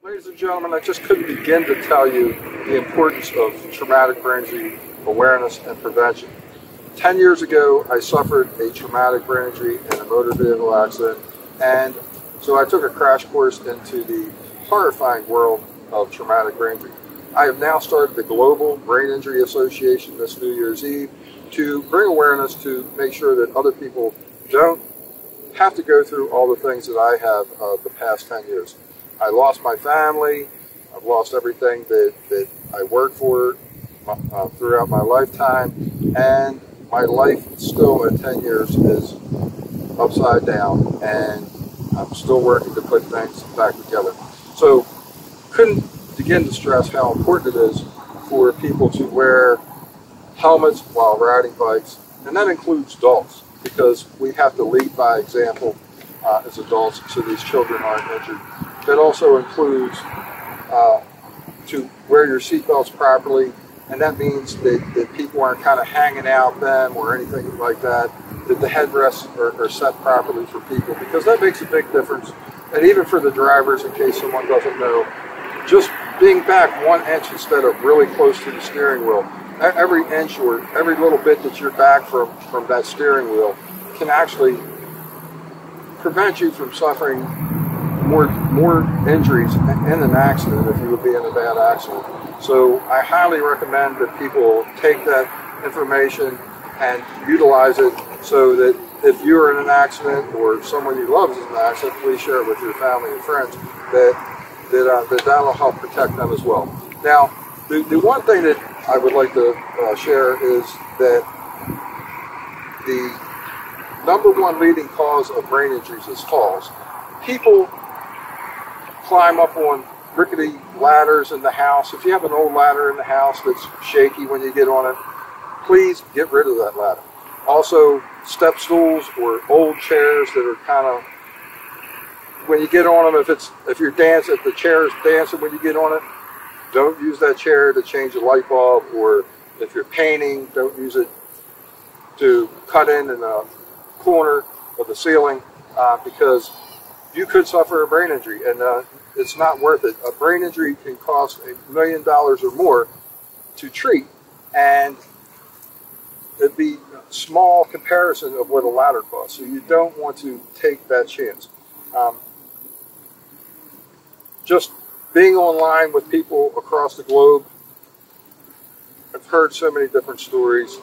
Ladies and gentlemen, I just couldn't begin to tell you the importance of traumatic brain injury awareness and prevention. 10 years ago, I suffered a traumatic brain injury in a motor vehicle accident, and so I took a crash course into the horrifying world of traumatic brain injury. I have now started the Global Brain Injury Association this New Year's Eve to bring awareness to make sure that other people don't have to go through all the things that I have the past 10 years. I lost my family, I've lost everything that I worked for throughout my lifetime, and my life still at 10 years is upside down, and I'm still working to put things back together. So couldn't begin to stress how important it is for people to wear helmets while riding bikes, and that includes adults, because we have to lead by example as adults so these children aren't injured. That also includes to wear your seatbelts properly, and that means that people aren't kind of hanging out them or anything like that, that the headrests are set properly for people, because that makes a big difference. And even for the drivers, in case someone doesn't know, just being back 1 inch instead of really close to the steering wheel, every inch or every little bit that you're back from that steering wheel can actually prevent you from suffering more injuries in an accident if you would be in a bad accident. So I highly recommend that people take that information and utilize it, so that if you're in an accident or someone you love is in an accident, please share it with your family and friends, that'll help protect them as well. Now, the one thing that I would like to share is that the #1 leading cause of brain injuries is falls. People climb up on rickety ladders in the house. If you have an old ladder in the house that's shaky when you get on it, please get rid of that ladder. Also, step stools or old chairs that are kind of, when you get on them, if you're dancing, if the chair is dancing when you get on it, don't use that chair to change a light bulb, or if you're painting, don't use it to cut in a corner of the ceiling, because you could suffer a brain injury, and it's not worth it. A brain injury can cost $1 million or more to treat, and it'd be a small comparison of what a ladder costs. So you don't want to take that chance. Just being online with people across the globe, I've heard so many different stories.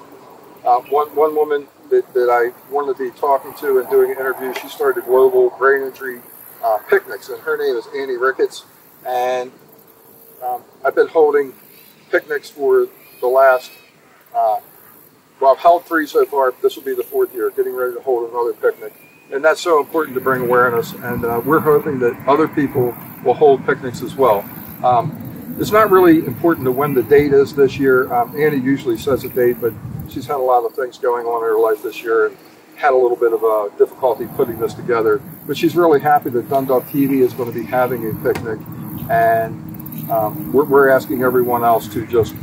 One woman that I wanted to be talking to and doing an interview, she started global brain injury picnics, and her name is Annie Ricketts, and I've been holding picnics for the last, well, I've held 3 so far. This will be the 4th year, getting ready to hold another picnic, and that's so important to bring awareness, and we're hoping that other people will hold picnics as well. It's not really important to when the date is this year. Annie usually says a date, but she's had a lot of things going on in her life this year and had a little bit of difficulty putting this together. But she's really happy that Dundalktv is going to be having a picnic, and we're asking everyone else to just,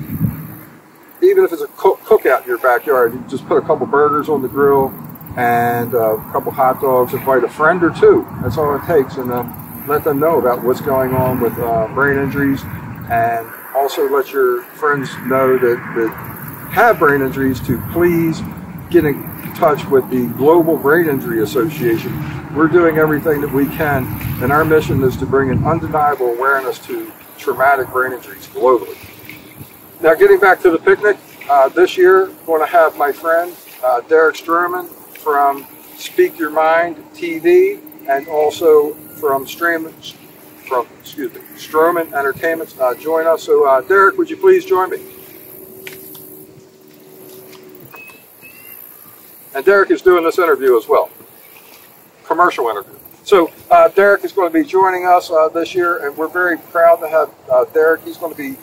even if it's a cookout in your backyard, you just put a couple burgers on the grill and a couple hot dogs, invite a friend or 2. That's all it takes, and let them know about what's going on with brain injuries, and also let your friends know that have brain injuries to please get in touch with the Global Brain Injury Association. We're doing everything that we can, and our mission is to bring an undeniable awareness to traumatic brain injuries globally. Now, getting back to the picnic, this year I'm going to have my friend Derek Stroman from Speak Your Mind TV, and also from Stroman Entertainment join us. So Derek, would you please join me? And Derek is doing this interview as well, commercial interview. So Derek is going to be joining us this year, and we're very proud to have Derek. He's going to be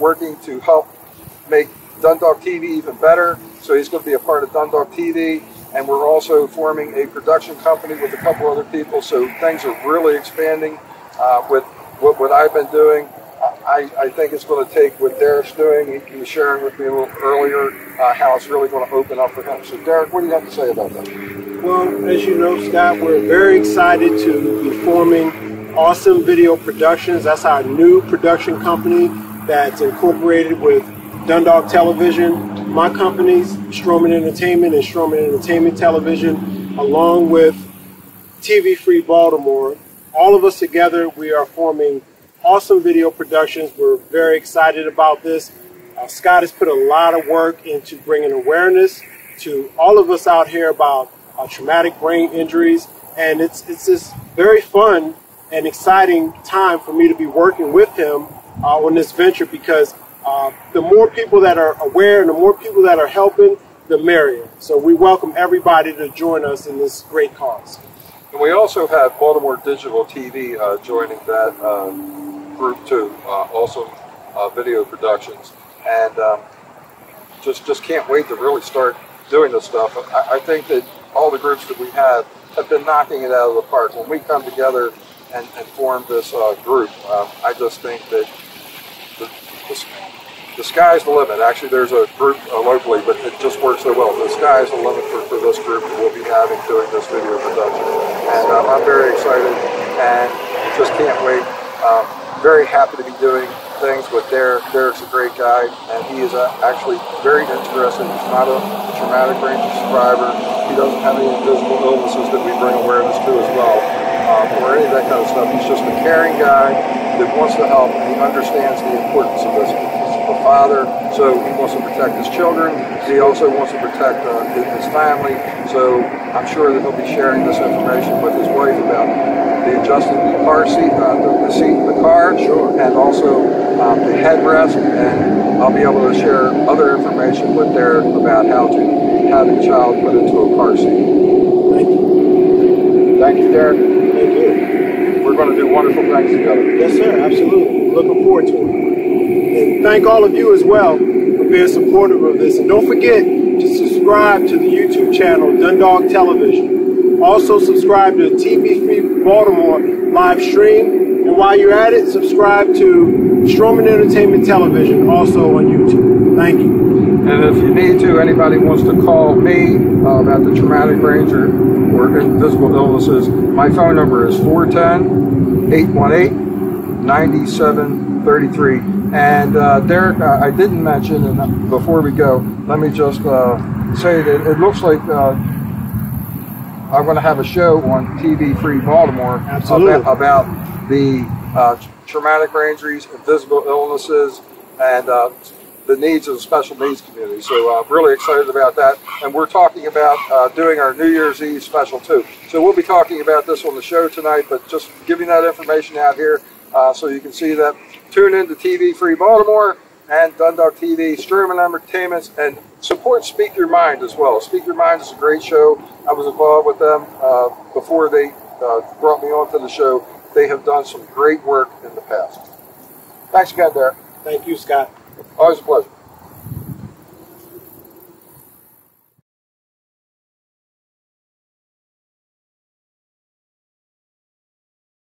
working to help make Dundalktv even better. So he's going to be a part of Dundalktv, and we're also forming a production company with a couple other people. So things are really expanding with what I've been doing. I think it's going to take what Derek's doing. He was sharing with me a little earlier how it's really going to open up for him. So Derek, what do you have to say about that? Well, as you know, Scott, we're very excited to be forming Awesome Video Productions. That's our new production company that's incorporated with Dundalk Television, my companies, Stroman Entertainment and Stroman Entertainment Television, along with TV Free Baltimore. All of us together, we are forming Awesome Video Productions. We're very excited about this. Scott has put a lot of work into bringing awareness to all of us out here about traumatic brain injuries, and it's this very fun and exciting time for me to be working with him on this venture, because the more people that are aware and the more people that are helping, the merrier. So we welcome everybody to join us in this great cause. And we also have Baltimore Digital TV joining that group too, also Video Productions, and just can't wait to really start doing this stuff. I think that all the groups that we have been knocking it out of the park. When we come together and form this group, I just think that the sky's the limit. Actually, there's a group locally, but it just works so well. The sky's the limit for this group that we'll be having doing this video production. And I'm very excited and just can't wait. Very happy to be doing things with Derek. Derek's a great guy, and he is actually very interested. He's not a traumatic brain survivor. He doesn't have any invisible illnesses that we bring awareness to as well, or any of that kind of stuff. He's just a caring guy that wants to help, and he understands the importance of this. He's a father, so he wants to protect his children. He also wants to protect his family, so I'm sure that he'll be sharing this information with his wife about the adjusting the car seat, the seat in the car, and also the headrest, and I'll be able to share other information with Derek about how to have a child put into a car seat. Thank you. Thank you, Derek. Thank you. We're going to do wonderful things together. Yes, sir. Absolutely. Looking forward to it. And thank all of you as well for being supportive of this. And don't forget to subscribe to the YouTube channel, Dundalk Television. Also subscribe to TV Free Baltimore live stream. And while you're at it, subscribe to Stroman Entertainment Television, also on YouTube. Thank you. And if you need to, anybody wants to call me about the traumatic brain or invisible illnesses, my phone number is 410-818-9733. And Derek, I didn't mention, and before we go, let me just say that it looks like I'm going to have a show on TV Free Baltimore about the traumatic brain injuries, invisible illnesses, and the needs of the special needs community. So I'm really excited about that. And we're talking about doing our New Year's Eve special too. So we'll be talking about this on the show tonight, but just giving that information out here so you can see that. Tune in to TV Free Baltimore and Dundalktv, Stroman Entertainment, and support Speak Your Mind as well. Speak Your Mind is a great show. I was involved with them before they brought me onto the show. They have done some great work in the past. Thanks again, Derek. Thank you, Scott. Always a pleasure.